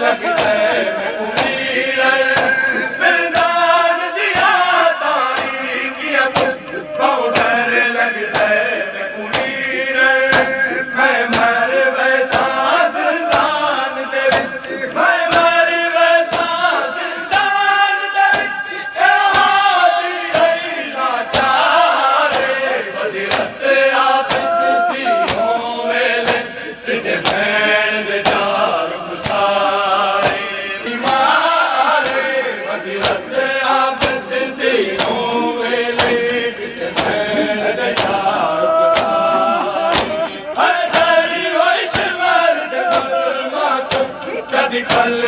लगता मैं उमीर फिरदान दिया तारी किया पाउडर लगता मैं उमीर मैं मर वैसा जिंदान दे विच मैं मर वैसा जिंदान दे विच हादी रही लाचारे वजीरत आप दी होवेले ते भैन दे जार खुसारे बीमारे वजीरत आप दी होवेले ते भैन दे जार खुसारे हर डरी होई शमर दे जुल्मां तो कदी कल